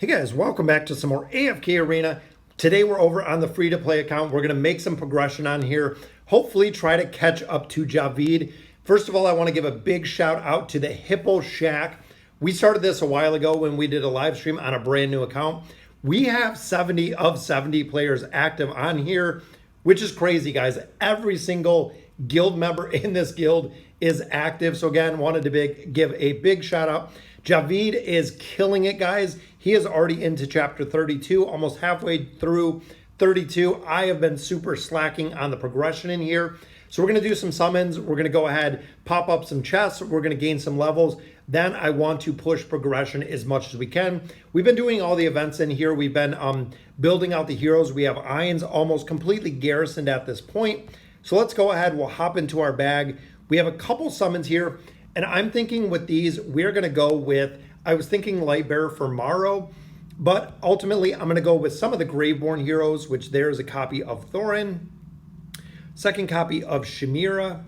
Hey guys, welcome back to some more AFK Arena. Today we're over on the free-to-play account. We're going to make some progression on here. Hopefully try to catch up to Javid. First of all, I want to give a big shout out to the Hippo Shack. We started this a while ago when we did a live stream on a brand new account. We have 70 of 70 players active on here, which is crazy, guys. Every single guild member in this guild is active. So again, wanted to give a big shout out. Javid is killing it, guys. He is already into chapter 32, almost halfway through 32. I have been super slacking on the progression in here. So we're going to do some summons. We're going to go ahead, pop up some chests. We're going to gain some levels. Then I want to push progression as much as we can. We've been doing all the events in here. We've been building out the heroes. We have Ions almost completely garrisoned at this point. So let's go ahead. We'll hop into our bag. We have a couple summons here. And I'm thinking with these, we're going to go with, I was thinking Lightbearer for Morrow, but ultimately I'm going to go with some of the Graveborn heroes, which there's a copy of Thorin, second copy of Shamira,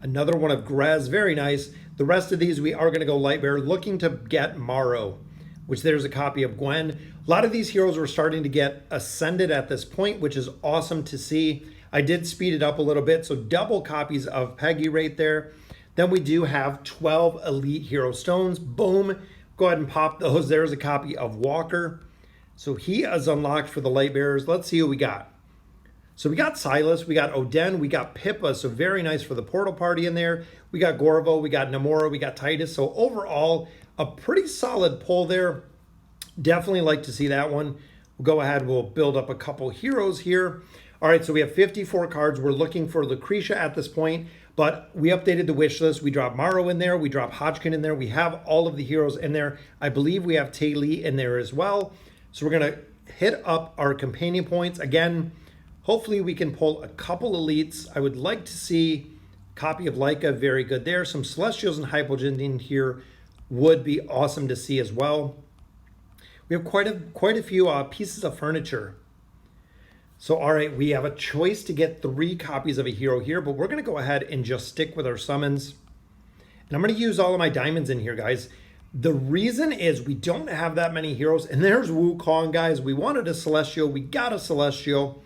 another one of Grez, very nice. The rest of these, we are going to go Lightbearer, looking to get Morrow, which there's a copy of Gwen. A lot of these heroes are starting to get ascended at this point, which is awesome to see. I did speed it up a little bit, so double copies of Peggy right there. Then we do have 12 Elite Hero Stones. Boom. Go ahead and pop those. There's a copy of Walker. So he is unlocked for the Lightbearers. Let's see who we got. So we got Silas, we got Oden, we got Pippa. So very nice for the Portal Party in there. We got Gorvo, we got Namora, we got Titus. So overall, a pretty solid pull there. Definitely like to see that one. We'll go ahead, we'll build up a couple heroes here. All right, so we have 54 cards. We're looking for Lucretia at this point. But we updated the wish list. We dropped Morrow in there. We dropped Hodgkin in there. We have all of the heroes in there. I believe we have Taylor in there as well. So we're going to hit up our companion points. Again, hopefully we can pull a couple elites. I would like to see a copy of Leica. Very good there. Some Celestials and Hypogean in here would be awesome to see as well. We have quite a few pieces of furniture. So, all right, we have a choice to get 3 copies of a hero here, but we're going to go ahead and just stick with our summons. And I'm going to use all of my diamonds in here, guys. The reason is we don't have that many heroes. And there's Wukong, guys. We wanted a Celestial. We got a Celestial.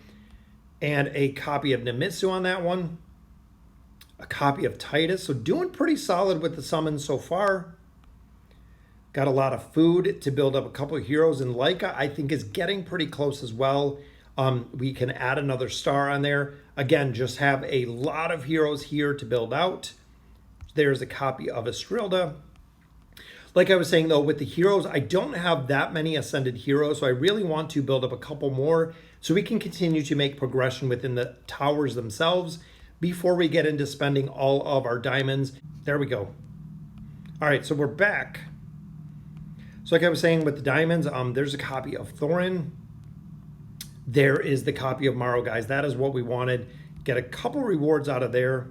And a copy of Nemitsu on that one. A copy of Titus. So doing pretty solid with the summons so far. Got a lot of food to build up a couple of heroes. And Leica, I think, is getting pretty close as well. We can add another star on there. Again, just have a lot of heroes here to build out. There's a copy of Estrilda. Like I was saying, though, with the heroes, I don't have that many ascended heroes, so I really want to build up a couple more so we can continue to make progression within the towers themselves before we get into spending all of our diamonds. There we go. All right, so we're back. So like I was saying with the diamonds, there's a copy of Thorin. There is the copy of Morrow, guys. That is what we wanted. Get a couple rewards out of there.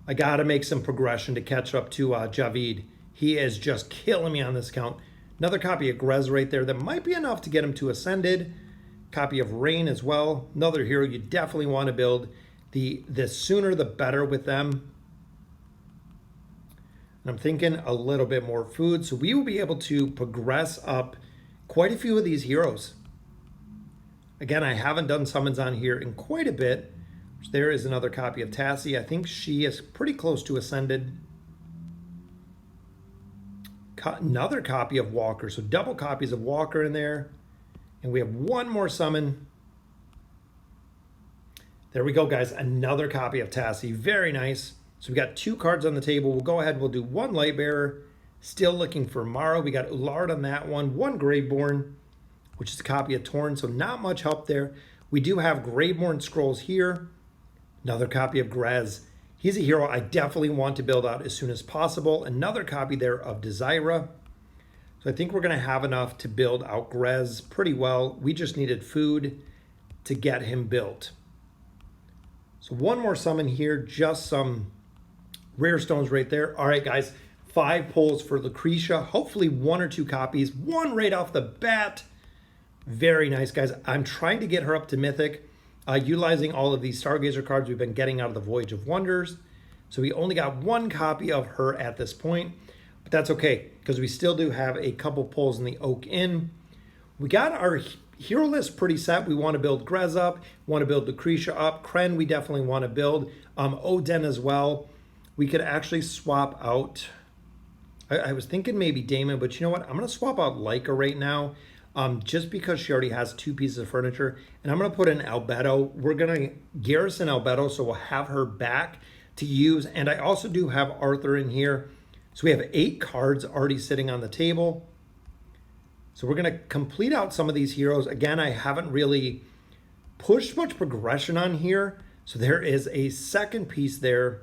I got to make some progression to catch up to Javid. He is just killing me on this count. Another copy of Grez right there. That might be enough to get him to Ascended. Copy of Rain as well. Another hero you definitely want to build. The sooner the better with them. And I'm thinking a little bit more food. So we will be able to progress up quite a few of these heroes. Again, I haven't done summons on here in quite a bit. There is another copy of Tassie. I think she is pretty close to Ascended. Another copy of Walker. So double copies of Walker in there. And we have one more summon. There we go, guys. Another copy of Tassie. Very nice. So we got 2 cards on the table. We'll go ahead. We'll do 1 Lightbearer. Still looking for Morrow. We got Ullard on that one. 1 Graveborn, which is a copy of Torn, so not much help there. We do have Graveborn Scrolls here. Another copy of Grez. He's a hero I definitely want to build out as soon as possible. Another copy there of Desira. So I think we're going to have enough to build out Grez pretty well. We just needed food to get him built. So 1 more summon here, just some rare stones right there. All right, guys, 5 pulls for Lucretia. Hopefully 1 or 2 copies. 1 right off the bat. Very nice, guys. I'm trying to get her up to Mythic, utilizing all of these Stargazer cards we've been getting out of the Voyage of Wonders. So we only got 1 copy of her at this point. But that's okay, because we still do have a couple pulls in the Oak Inn. We got our hero list pretty set. We want to build Grez up, want to build Lucretia up. Kren we definitely want to build. Oden as well. We could actually swap out, I was thinking maybe Damon, but you know what? I'm going to swap out Leica right now, just because she already has 2 pieces of furniture. And I'm going to put in Albedo. We're going to garrison Albedo, so we'll have her back to use. And I also do have Arthur in here. So we have 8 cards already sitting on the table. So we're going to complete out some of these heroes. Again, I haven't really pushed much progression on here. So there is a second piece there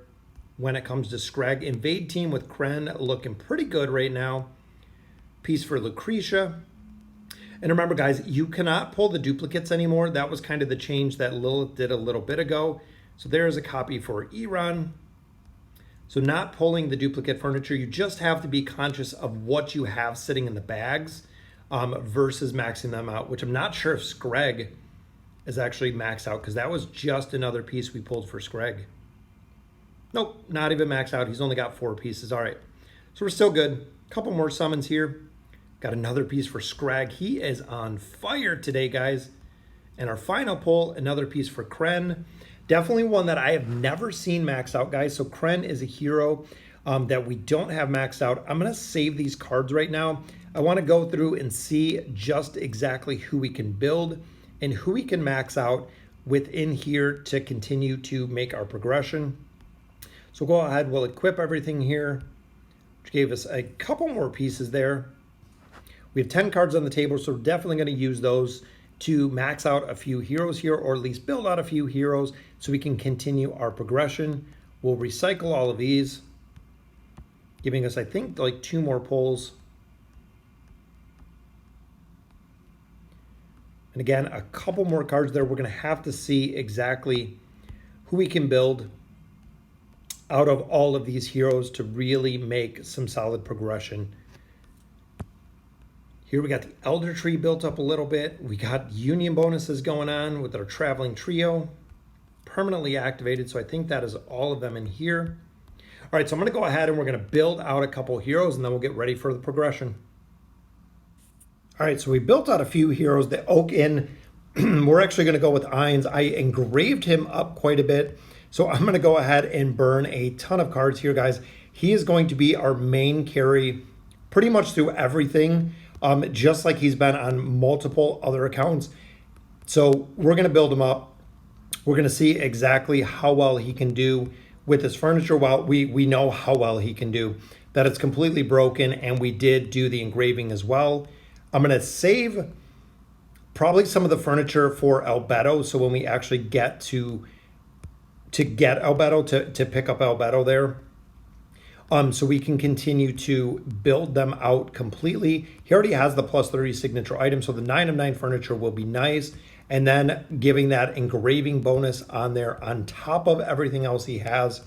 when it comes to Scrag. Invade team with Kren looking pretty good right now. Piece for Lucretia. And remember, guys, you cannot pull the duplicates anymore. That was kind of the change that Lilith did a little bit ago. So there's a copy for Iran. So not pulling the duplicate furniture. You just have to be conscious of what you have sitting in the bags versus maxing them out, which I'm not sure if Scrag is actually maxed out, because that was just another piece we pulled for Scrag. Nope, not even maxed out. He's only got 4 pieces. All right, so we're still good. Couple more summons here. Got another piece for Scrag. He is on fire today, guys. And our final pull, another piece for Kren. Definitely one that I have never seen maxed out, guys. So Kren is a hero that we don't have maxed out. I'm going to save these cards right now. I want to go through and see just exactly who we can build and who we can max out within here to continue to make our progression. So go ahead, we'll equip everything here, which gave us a couple more pieces there. We have 10 cards on the table, so we're definitely going to use those to max out a few heroes here, or at least build out a few heroes so we can continue our progression. We'll recycle all of these, giving us, I think, like 2 more pulls. And again, a couple more cards there. We're going to have to see exactly who we can build out of all of these heroes to really make some solid progression. Here we got the Elder Tree built up a little bit. We got union bonuses going on with our traveling trio. Permanently activated, so I think that is all of them in here. All right, so I'm going to go ahead and we're going to build out a couple heroes, and then we'll get ready for the progression. All right, so we built out a few heroes. The Oak Inn, we're actually going to go with Ainz. I engraved him up quite a bit. So I'm going to go ahead and burn a ton of cards here, guys. He is going to be our main carry pretty much through everything, just like he's been on multiple other accounts. So we're going to build him up. We're going to see exactly how well he can do with his furniture. Well, we know how well he can do, that it's completely broken, and we did do the engraving as well. I'm going to save probably some of the furniture for Albedo, so when we actually get to get Albedo, to pick up Albedo there, so we can continue to build them out completely. He already has the +30 signature item, so the 9 of 9 furniture will be nice. And then giving that engraving bonus on there on top of everything else he has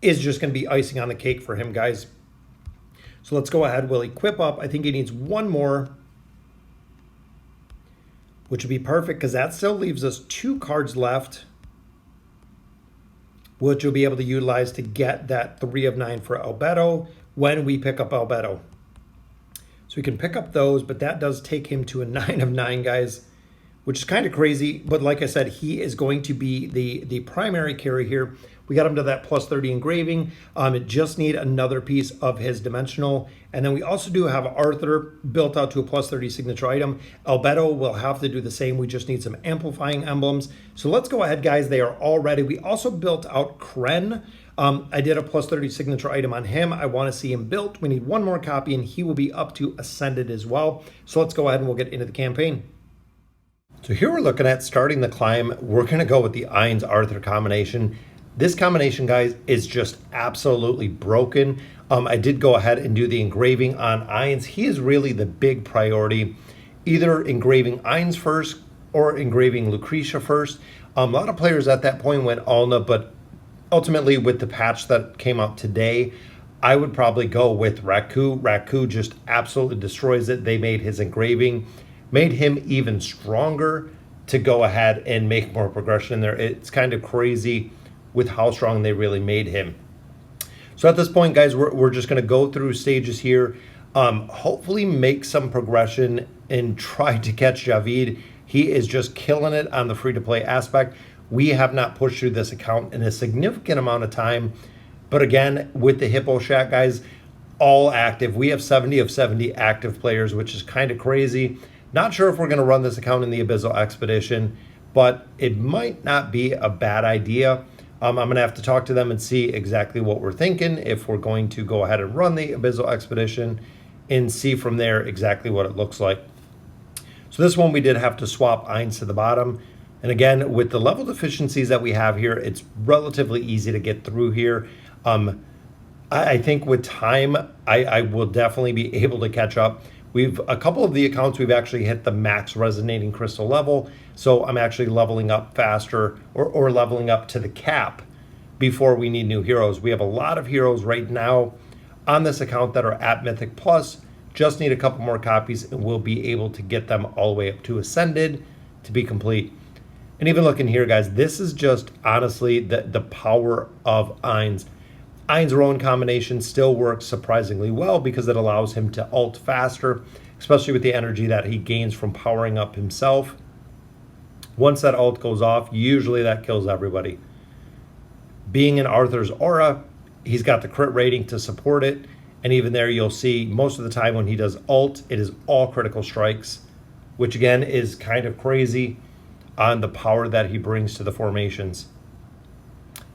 is just going to be icing on the cake for him, guys. So let's go ahead. We'll equip up. I think he needs 1 more, which would be perfect, because that still leaves us 2 cards left, which we'll be able to utilize to get that 3 of 9 for Albedo when we pick up Albedo. So we can pick up those, but that does take him to a 9 of 9, guys, which is kind of crazy. But like I said, he is going to be the primary carry here. We got him to that +30 engraving. It just need another piece of his dimensional. And then we also do have Arthur built out to a +30 signature item. Albedo will have to do the same. We just need some amplifying emblems. So let's go ahead, guys. They are all ready. We also built out Kren. I did a +30 signature item on him. I want to see him built. We need 1 more copy, and he will be up to Ascended as well. So let's go ahead and we'll get into the campaign. So here we're looking at starting the climb. We're going to go with the Ainz Arthur combination. This combination, guys, is just absolutely broken. I did go ahead and do the engraving on Ainz. He is really the big priority, either engraving Ainz first or engraving Lucretia first. A lot of players at that point went Alna, but ultimately with the patch that came out today, I would probably go with Raku. Raku just absolutely destroys it. They made his engraving, made him even stronger to go ahead and make more progression in there. It's kind of crazy with how strong they really made him. So at this point, guys, we're just going to go through stages here, hopefully make some progression and try to catch Javid. He is just killing it on the free-to-play aspect. We have not pushed through this account in a significant amount of time. But again, with the Hippo Shack, guys, all active. We have 70 of 70 active players, which is kind of crazy. Not sure if we're going to run this account in the Abyssal Expedition, but it might not be a bad idea. I'm going to have to talk to them and see exactly what we're thinking, if we're going to go ahead and run the Abyssal Expedition and see from there exactly what it looks like. So this one we did have to swap Eins to the bottom. And again, with the level deficiencies that we have here, it's relatively easy to get through here. I think with time, I will definitely be able to catch up. A couple of the accounts, we've actually hit the max resonating crystal level. So I'm actually leveling up faster or leveling up to the cap before we need new heroes. We have a lot of heroes right now on this account that are at Mythic Plus. Just need a couple more copies and we'll be able to get them all the way up to Ascended to be complete. And even looking here, guys, this is just honestly the power of Eins. Eins' Rowan combination still works surprisingly well because it allows him to ult faster, especially with the energy that he gains from powering up himself. Once that ult goes off, usually that kills everybody. Being in Arthur's aura, he's got the crit rating to support it. And even there, you'll see most of the time when he does ult, it is all critical strikes, which again is kind of crazy on the power that he brings to the formations.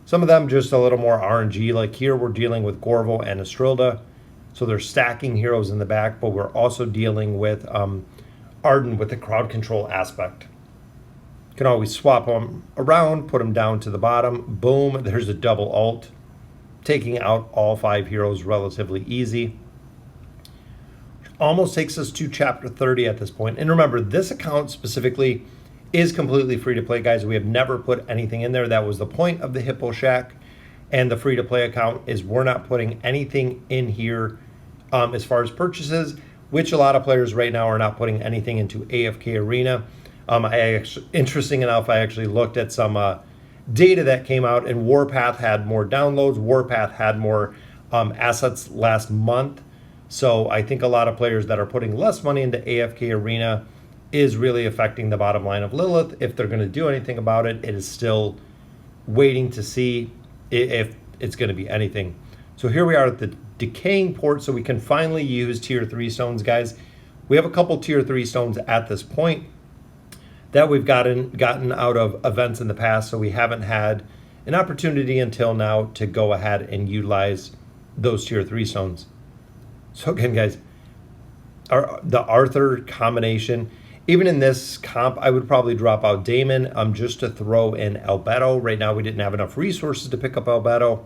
Some of them just a little more RNG, like here we're dealing with Gorvo and Estrilda. So they're stacking heroes in the back, but we're also dealing with Arden with the crowd control aspect. You can always swap them around, put them down to the bottom. Boom, there's a double ult. Taking out all 5 heroes relatively easy. Almost takes us to chapter 30 at this point. And remember, this account specifically is completely free to play, guys. We have never put anything in there. That was the point of the Hippo Shack and the free to play account, is we're not putting anything in here as far as purchases, which a lot of players right now are not putting anything into AFK Arena. Interesting enough, I actually looked at some data that came out, and Warpath had more downloads. Warpath had more assets last month. So I think a lot of players that are putting less money into AFK Arena is really affecting the bottom line of Lilith. If they're going to do anything about it, it is still waiting to see if it's going to be anything. So here we are at the decaying port, so we can finally use tier 3 stones, guys. We have a couple tier 3 stones at this point that we've gotten out of events in the past, so we haven't had an opportunity until now to go ahead and utilize those tier 3 stones. So again, guys, the Arthur combination, even in this comp, I would probably drop out Damon just to throw in Albedo. Right now, we didn't have enough resources to pick up Albedo,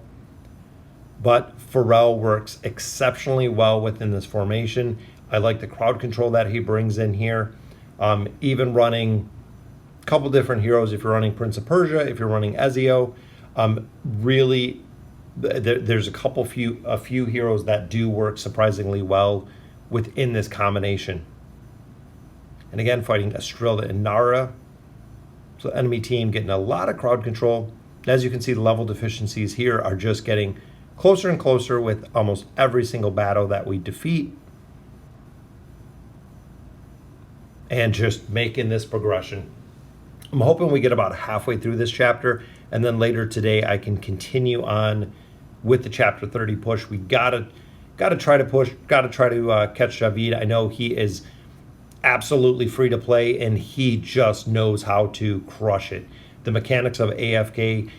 but Pharrell works exceptionally well within this formation. I like the crowd control that he brings in here. Even running a couple different heroes, if you're running Prince of Persia, if you're running Ezio, really, there's a few heroes that do work surprisingly well within this combination. And again, fighting Estrilda and Nara. So enemy team getting a lot of crowd control. As you can see, the level deficiencies here are just getting closer and closer with almost every single battle that we defeat. And just making this progression. I'm hoping we get about halfway through this chapter, and then later today I can continue on with the chapter 30 push. We gotta try to push, gotta try to catch Javid. I know he is absolutely free to play, and he just knows how to crush it. The mechanics of AFK,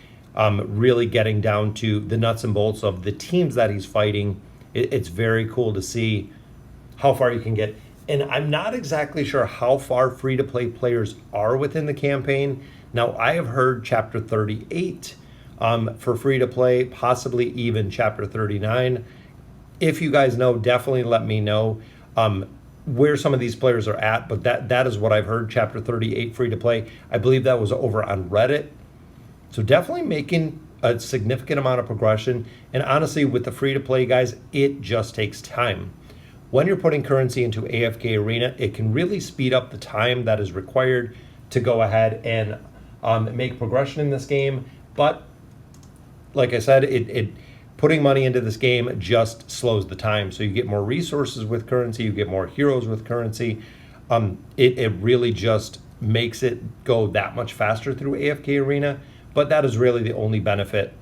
really getting down to the nuts and bolts of the teams that he's fighting. It's very cool to see how far you can get. And I'm not exactly sure how far free-to-play players are within the campaign. Now, I have heard Chapter 38 for free-to-play, possibly even Chapter 39. If you guys know, definitely let me know where some of these players are at. But that is what I've heard, Chapter 38 free-to-play. I believe that was over on Reddit. So definitely making a significant amount of progression. And honestly, with the free-to-play, guys, it just takes time. When you're putting currency into AFK Arena, it can really speed up the time that is required to go ahead and make progression in this game. But like I said, putting money into this game just slows the time. So you get more resources with currency, you get more heroes with currency. It really just makes it go that much faster through AFK Arena, but that is really the only benefit.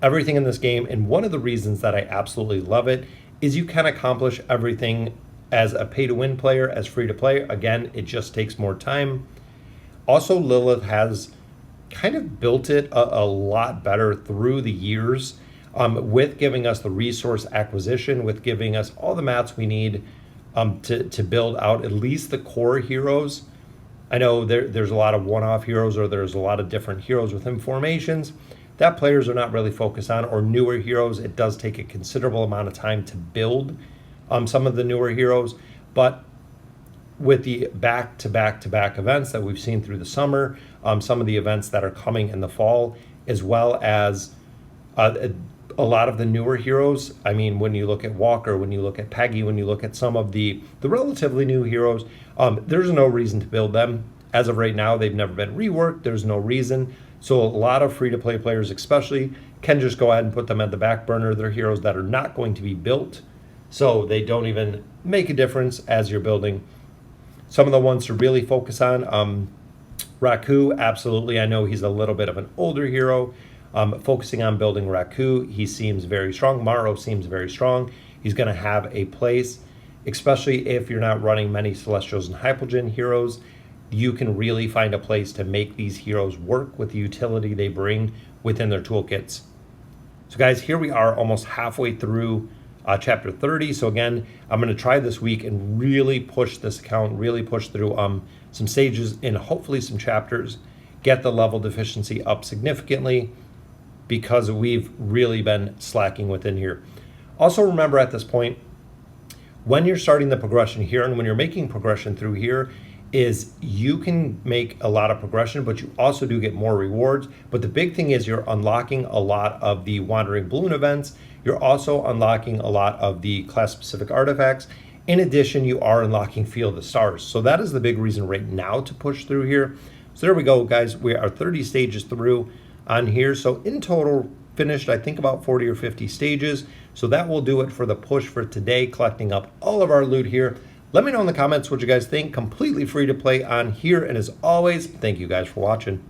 Everything in this game, and one of the reasons that I absolutely love it, is you can accomplish everything as a pay-to-win player, as free-to-play. Again, it just takes more time. Also, Lilith has kind of built it a lot better through the years, with giving us the resource acquisition, with giving us all the mats we need to build out at least the core heroes. I know there's a lot of one-off heroes, or there's a lot of different heroes within formations that players are not really focused on, or newer heroes. It does take a considerable amount of time to build some of the newer heroes, but with the back-to-back events that we've seen through the summer, some of the events that are coming in the fall, as well as a lot of the newer heroes. I mean, when you look at Walker, when you look at Peggy, when you look at some of the relatively new heroes, there's no reason to build them. As of right now, they've never been reworked. There's no reason. So a lot of free-to-play players especially can just go ahead and put them at the back burner. They're heroes that are not going to be built, so they don't even make a difference as you're building. Some of the ones to really focus on, Raku, absolutely. I know he's a little bit of an older hero. Focusing on building Raku, he seems very strong. Maro seems very strong. He's going to have a place, especially if you're not running many Celestials and Hypogean heroes. You can really find a place to make these heroes work with the utility they bring within their toolkits. So guys, here we are almost halfway through chapter 30. So again, I'm going to try this week and really push this account, really push through some stages and hopefully some chapters, get the level deficiency up significantly, because we've really been slacking within here. Also remember at this point, when you're starting the progression here and when you're making progression through here, is you can make a lot of progression, but you also do get more rewards. But the big thing is you're unlocking a lot of the Wandering Balloon events. You're also unlocking a lot of the class-specific artifacts. In addition, you are unlocking Field of the Stars. So that is the big reason right now to push through here. So there we go, guys. We are 30 stages through on here. So in total, finished, I think, about 40 or 50 stages. So that will do it for the push for today, collecting up all of our loot here. Let me know in the comments what you guys think. Completely free to play on here. And as always, thank you guys for watching.